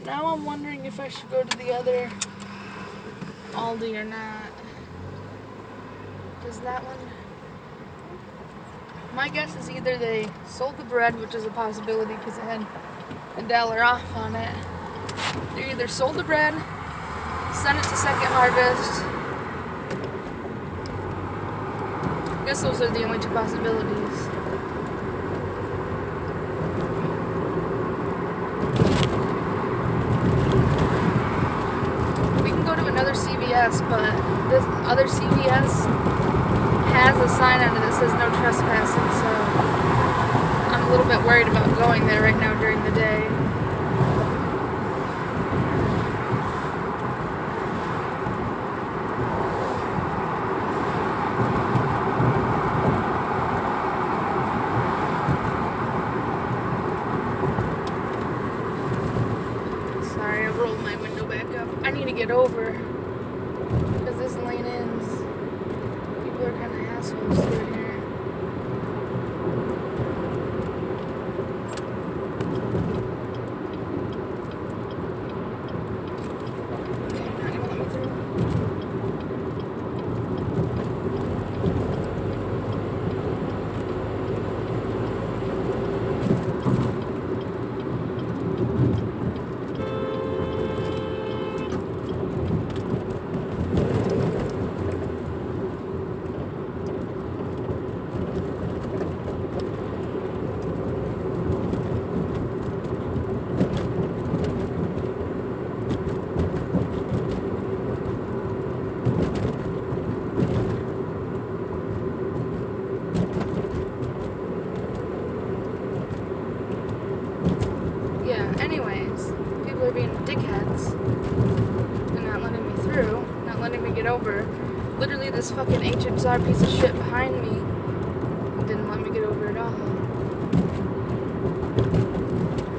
Now I'm wondering if I should go to the other Aldi or not. Because that one... My guess is either they sold the bread, which is a possibility because it had $1 off on it. They either sold the bread, sent it to Second Harvest. I guess those are the only two possibilities. We can go to another CVS, but this other CVS has a sign on it that says no trespassing, so I'm a little bit worried about going there right now during the day. Sorry, I rolled my window back up. I need to get over because this lane ends. People are kind of assholes through here. Okay, not gonna let me through. Anyways, people are being dickheads and not letting me through, not letting me get over. Literally, this fucking HXR piece of shit behind me didn't let me get over at all.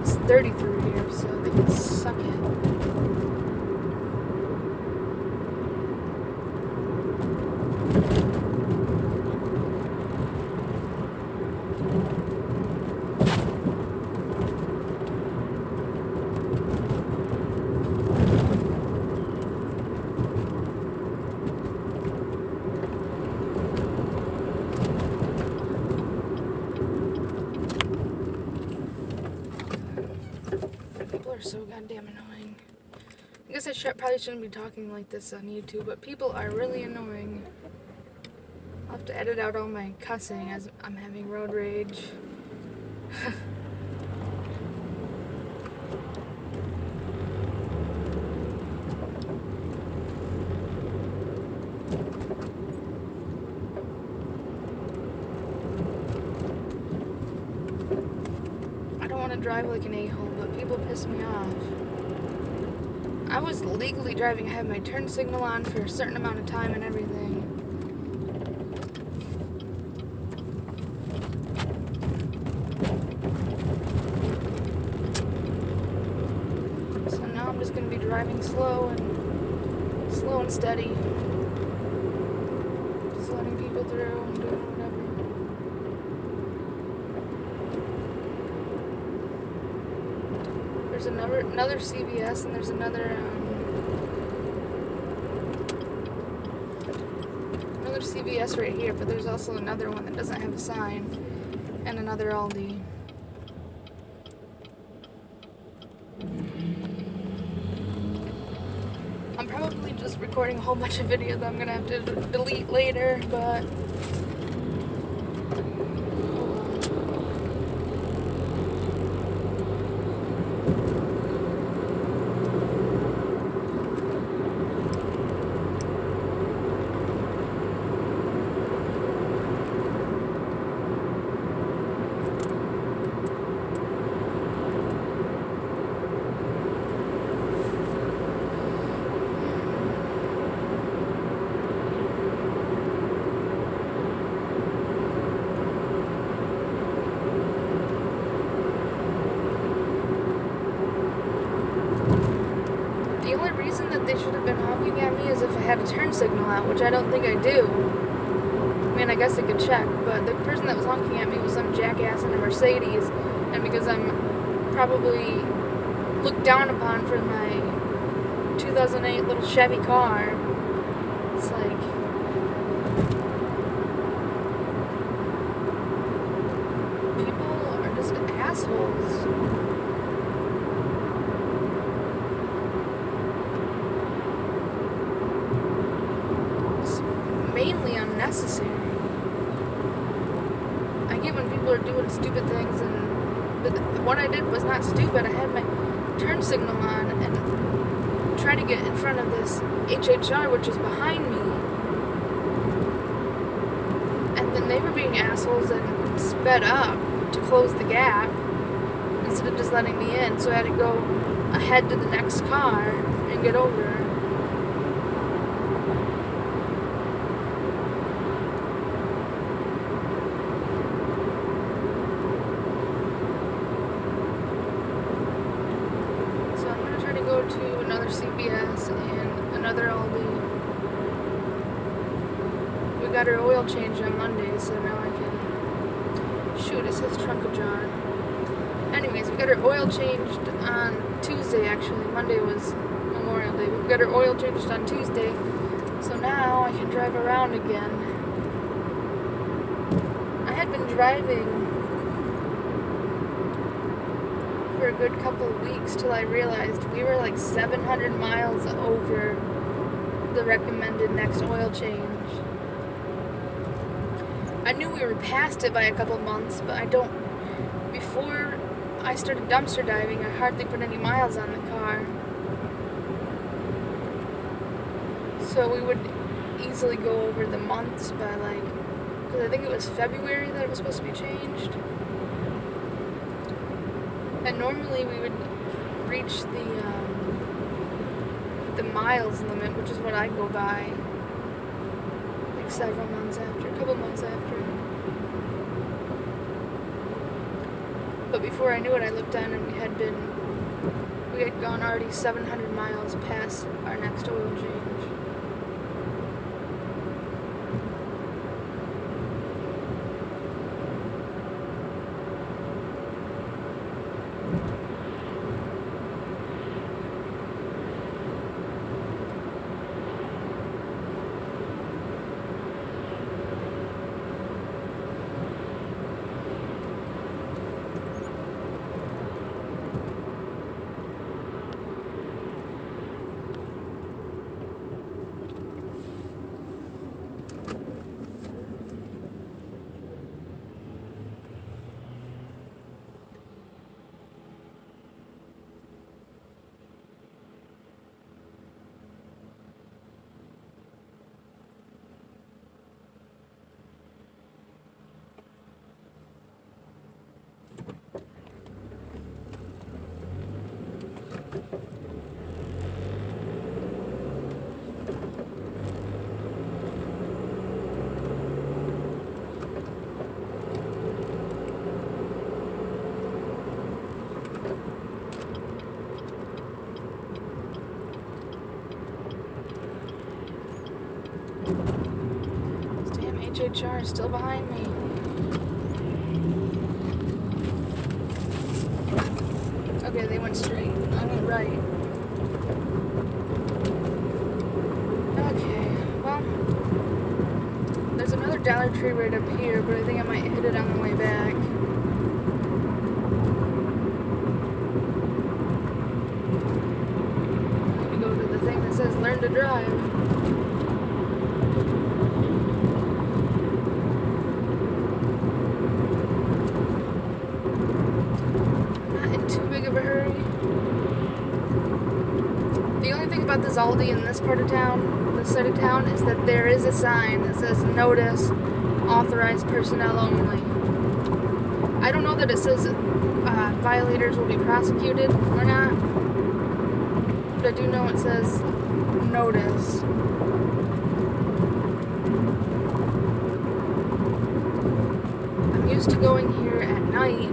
It's 30 through here, so they can suck it. People are so goddamn annoying. I guess I probably shouldn't be talking like this on YouTube, but people are really annoying. I'll have to edit out all my cussing as I'm having road rage. I don't want to drive like an a-hole, but people piss me off. I was legally driving. I had my turn signal on for a certain amount of time and everything. So now I'm just going to be driving slow and steady. Just letting people through and doing whatever. There's another CVS and there's another CVS right here, but there's also another one that doesn't have a sign, and another Aldi. I'm probably just recording a whole bunch of videos that I'm gonna have to delete later, but the only reason that they should have been honking at me is if I had a turn signal out, which I don't think I do. I mean, I guess I could check, but the person that was honking at me was some jackass in a Mercedes, and because I'm probably looked down upon for my 2008 little Chevy car. It's like, people are just assholes. It's mainly unnecessary. I get when people are doing stupid things, but what I did was not stupid. I had my turn signal on and tried to get in front of this HHR, which is behind me. And then they were being assholes and sped up to close the gap instead of just letting me in. So I had to go ahead to the next car and get over. Go to another CVS and another Aldi. We got our oil change on Monday, so now I can... Shoot, it says trunk ajar. Anyways, we got our oil changed on Tuesday, actually. Monday was Memorial Day. We got our oil changed on Tuesday, so now I can drive around again. I had been driving for a good couple of weeks till I realized we were like 700 miles over the recommended next oil change. I knew we were past it by a couple months, but before I started dumpster diving, I hardly put any miles on the car. So we would easily go over the months by because I think it was February that it was supposed to be changed. And normally we would reach the miles limit, which is what I go by, like several months after, a couple months after. But before I knew it, I looked down and we had gone already 700 miles past our next oil change. HHR is still behind me. Okay, they went straight. I went right. Okay, well, there's another Dollar Tree right up here, but I think I might hit it on the way back. Let me go to the thing that says learn to drive. About this Aldi in this part of town, this side of town, is that there is a sign that says notice, authorized personnel only. I don't know that it says violators will be prosecuted or not, but I do know it says notice. I'm used to going here at night,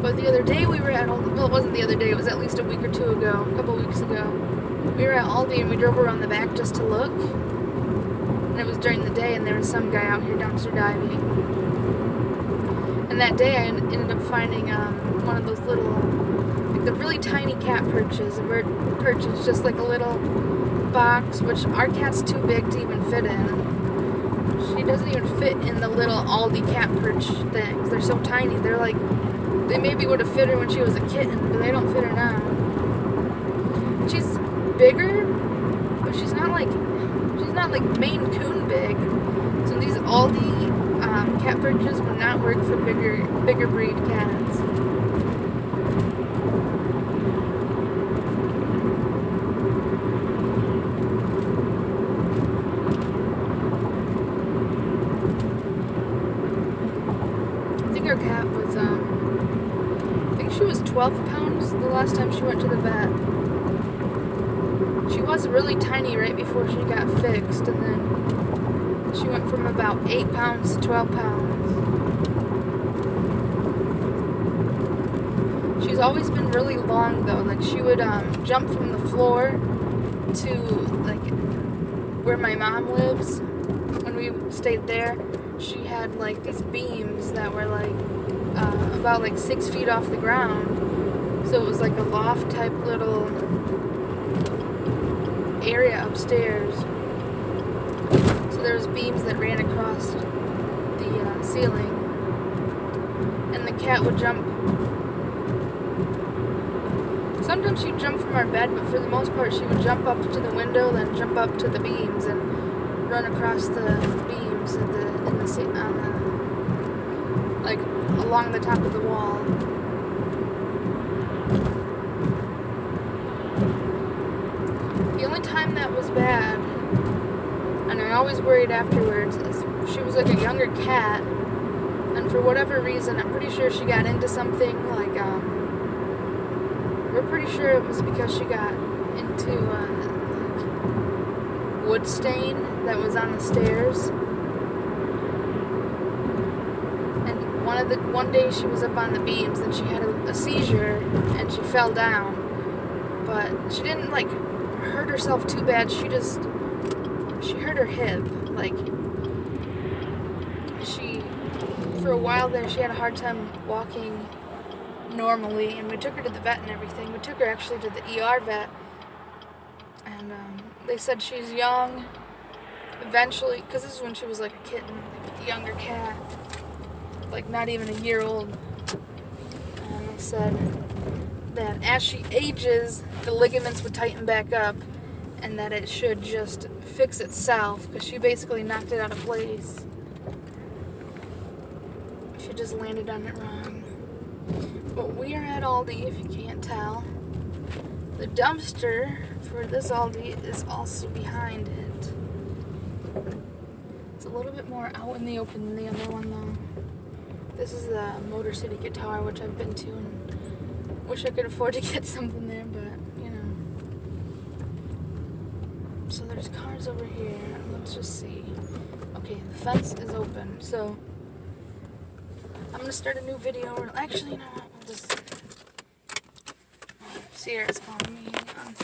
but the other day we were at Aldi, well, it wasn't the other day, it was at least a week or two ago, a couple weeks ago. We were at Aldi and we drove around the back just to look, and it was during the day and there was some guy out here dumpster diving. And that day I ended up finding one of those little the really tiny cat perches. A bird perch is just like a little box, which our cat's too big to even fit in. She doesn't even fit in the little Aldi cat perch things. They're so tiny. They're like, they maybe would have fit her when she was a kitten, but they don't fit her now. She's bigger, but she's not like Maine Coon big. So these Aldi cat perches would not work for bigger breed cats. I think our cat was I think she was 12 pounds the last time she went to the vet. She was really tiny right before she got fixed, and then she went from about 8 pounds to 12 pounds. She's always been really long though. Like she would jump from the floor to like where my mom lives. When we stayed there, she had like these beams that were like about like 6 feet off the ground. So it was like a loft type little area upstairs. So there was beams that ran across the ceiling, and the cat would jump. Sometimes she'd jump from our bed, but for the most part she would jump up to the window, then jump up to the beams and run across the beams like along the top of the wall. The only time that was bad, and I always worried afterwards, is she was like a younger cat, and for whatever reason, I'm pretty sure she got into something, like, we're pretty sure it was because she got into, like, wood stain that was on the stairs, and one day she was up on the beams, and she had a seizure, and she fell down, but she didn't, like, hurt herself too bad. She hurt her hip. Like, for a while there, she had a hard time walking normally, and we took her to the vet and everything. We took her actually to the ER vet, and they said she's young. Eventually, because this is when she was like a kitten, like a younger cat, like not even a year old, and they said that as she ages, the ligaments would tighten back up, and that it should just fix itself, because she basically knocked it out of place. She just landed on it wrong. But we are at Aldi, if you can't tell. The dumpster for this Aldi is also behind it. It's a little bit more out in the open than the other one, though. This is the Motor City Guitar, which I've been to, and wish I could afford to get something there, but, you know. So there's cars over here. Let's just see. Okay, the fence is open, so I'm going to start a new video. Actually, you know what? We'll just... Sierra's calling me. Hang on.